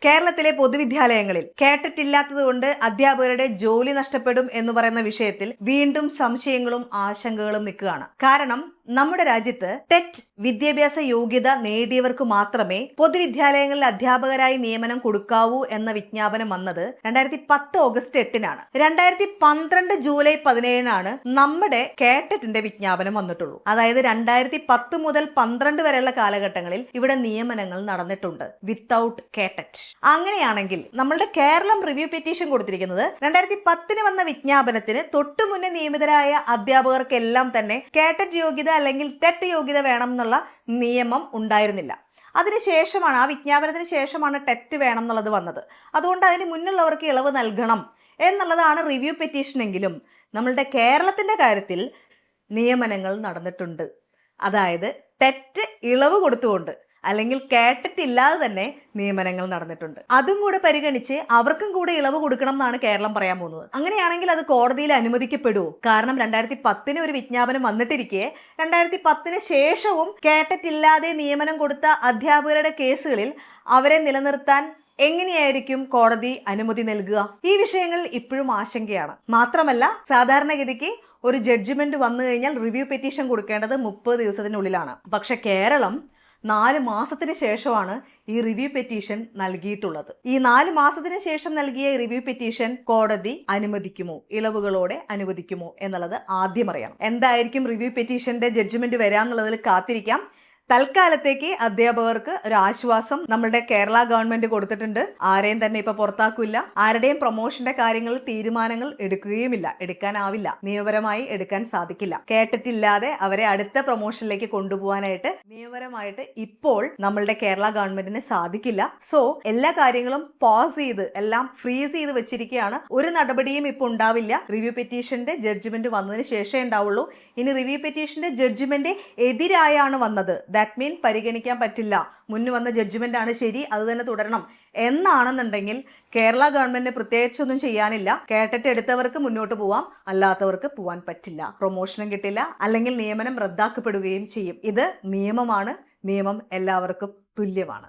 കേരളത്തിലെ പൊതുവിദ്യാലയങ്ങളിൽ കേട്ടിട്ടില്ലാത്തതുകൊണ്ട് അധ്യാപകരുടെ ജോലി നഷ്ടപ്പെടും എന്ന് പറയുന്ന വിഷയത്തിൽ വീണ്ടും സംശയങ്ങളും ആശങ്കകളും നിൽക്കുകയാണ്. കാരണം നമ്മുടെ രാജ്യത്ത് ടെറ്റ് വിദ്യാഭ്യാസ യോഗ്യത നേടിയവർക്ക് മാത്രമേ പൊതുവിദ്യാലയങ്ങളിൽ അധ്യാപകരായി നിയമനം കൊടുക്കാവൂ എന്ന വിജ്ഞാപനം വന്നത് 2010 ഓഗസ്റ്റ് 8-നാണ്. 2012 ജൂലൈ 17-നാണ് നമ്മുടെ കേട്ടറ്റിന്റെ വിജ്ഞാപനം വന്നിട്ടുള്ളൂ. അതായത് 2010 മുതൽ 12 വരെയുള്ള കാലഘട്ടങ്ങളിൽ ഇവിടെ നിയമനങ്ങൾ നടന്നിട്ടുണ്ട് വിത്തൗട്ട് കേട്ടറ്റ്. അങ്ങനെയാണെങ്കിൽ നമ്മളുടെ കേരളം റിവ്യൂ പെറ്റീഷൻ കൊടുത്തിരിക്കുന്നത് 2010 വന്ന വിജ്ഞാപനത്തിന് തൊട്ടു മുന്നേ നിയമിതരായ അധ്യാപകർക്കെല്ലാം തന്നെ കേട്ടറ്റ് യോഗ്യത അല്ലെങ്കിൽ ടെറ്റ് യോഗ്യത വേണം എന്നുള്ള നിയമം ഉണ്ടായിരുന്നില്ല. അതിനുശേഷമാണ്, ആ വിജ്ഞാപനത്തിന് ശേഷമാണ് ടെറ്റ് വേണം എന്നുള്ളത് വന്നത്. അതുകൊണ്ട് അതിന് മുന്നുള്ളവർക്ക് ഇളവ് നൽകണം എന്നുള്ളതാണ് റിവ്യൂ പെറ്റീഷനെങ്കിലും നമ്മളുടെ കേരളത്തിന്റെ കാര്യത്തിൽ നിയമനങ്ങൾ നടന്നിട്ടുണ്ട്. അതായത് ടെറ്റ് ഇളവ് കൊടുത്തുകൊണ്ട് അല്ലെങ്കിൽ കേട്ടിട്ടില്ലാതെ തന്നെ നിയമനങ്ങൾ നടന്നിട്ടുണ്ട്. അതും കൂടെ പരിഗണിച്ച് അവർക്കും കൂടെ ഇളവ് കൊടുക്കണം എന്നാണ് കേരളം പറയാൻ പോകുന്നത്. അങ്ങനെയാണെങ്കിൽ അത് കോടതിയിൽ അനുവദിക്കപ്പെടുമോ? കാരണം 2010 ഒരു വിജ്ഞാപനം വന്നിട്ടിരിക്കെ 2010 ശേഷവും കേട്ടിട്ടില്ലാതെ നിയമനം കൊടുത്ത അധ്യാപകരുടെ കേസുകളിൽ അവരെ നിലനിർത്താൻ എങ്ങനെയായിരിക്കും കോടതി അനുമതി നൽകുക? ഈ വിഷയങ്ങൾ ഇപ്പോഴും ആശങ്കയാണ്. മാത്രമല്ല, സാധാരണഗതിക്ക് ഒരു ജഡ്ജ്മെന്റ് വന്നു കഴിഞ്ഞാൽ റിവ്യൂ പെറ്റീഷൻ കൊടുക്കേണ്ടത് 30 ദിവസത്തിനുള്ളിലാണ്. പക്ഷെ കേരളം 4 മാസത്തിന് ശേഷമാണ് ഈ റിവ്യൂ പെറ്റീഷൻ നൽകിയിട്ടുള്ളത്. ഈ 4 മാസത്തിന് ശേഷം നൽകിയ റിവ്യൂ പെറ്റീഷൻ കോടതി അനുവദിക്കുമോ, ഇളവുകളോടെ അനുവദിക്കുമോ എന്നുള്ളത് ആദ്യം അറിയണം. എന്തായിരിക്കും റിവ്യൂ പെറ്റീഷന്റെ ജഡ്ജ്മെന്റ് വരാന്നുള്ളതിൽ കാത്തിരിക്കാം. തൽക്കാലത്തേക്ക് അധ്യാപകർക്ക് ഒരു ആശ്വാസം നമ്മളുടെ കേരള ഗവൺമെന്റ് കൊടുത്തിട്ടുണ്ട്. ആരെയും തന്നെ ഇപ്പൊ പുറത്താക്കില്ല. ആരുടെയും പ്രൊമോഷന്റെ കാര്യങ്ങളിൽ തീരുമാനങ്ങൾ എടുക്കുകയുമില്ല, എടുക്കാനാവില്ല, നിയമപരമായി എടുക്കാൻ സാധിക്കില്ല. കേട്ടിട്ടില്ലാതെ അവരെ അടുത്ത പ്രൊമോഷനിലേക്ക് കൊണ്ടുപോകാനായിട്ട് നിയമപരമായിട്ട് ഇപ്പോൾ നമ്മളുടെ കേരള ഗവൺമെന്റിന് സാധിക്കില്ല. സോ എല്ലാ കാര്യങ്ങളും പോസ് ചെയ്ത്, എല്ലാം ഫ്രീസ് ചെയ്ത് വെച്ചിരിക്കുകയാണ്. ഒരു നടപടിയും ഇപ്പൊ ഉണ്ടാവില്ല. റിവ്യൂ പെറ്റീഷന്റെ ജഡ്ജ്മെന്റ് വന്നതിന് ശേഷമേ ഉണ്ടാവുള്ളൂ. ഇനി റിവ്യൂ പെറ്റീഷന്റെ ജഡ്ജ്മെന്റ് എതിരായാണ് വന്നത്, ദാറ്റ് മീൻ പരിഗണിക്കാൻ പറ്റില്ല, മുന്നു വന്ന ജഡ്ജ്മെന്റ് ആണ് ശരി, അത് തന്നെ തുടരണം എന്നാണെന്നുണ്ടെങ്കിൽ കേരള ഗവൺമെന്റിന് പ്രത്യേകിച്ചൊന്നും ചെയ്യാനില്ല. കേട്ടിട്ട് എടുത്തവർക്ക് മുന്നോട്ട് പോവാം, അല്ലാത്തവർക്ക് പോവാൻ പറ്റില്ല. പ്രൊമോഷനും കിട്ടില്ല, അല്ലെങ്കിൽ നിയമനം റദ്ദാക്കപ്പെടുകയും ചെയ്യും. ഇത് നിയമമാണ്. നിയമം എല്ലാവർക്കും തുല്യമാണ്.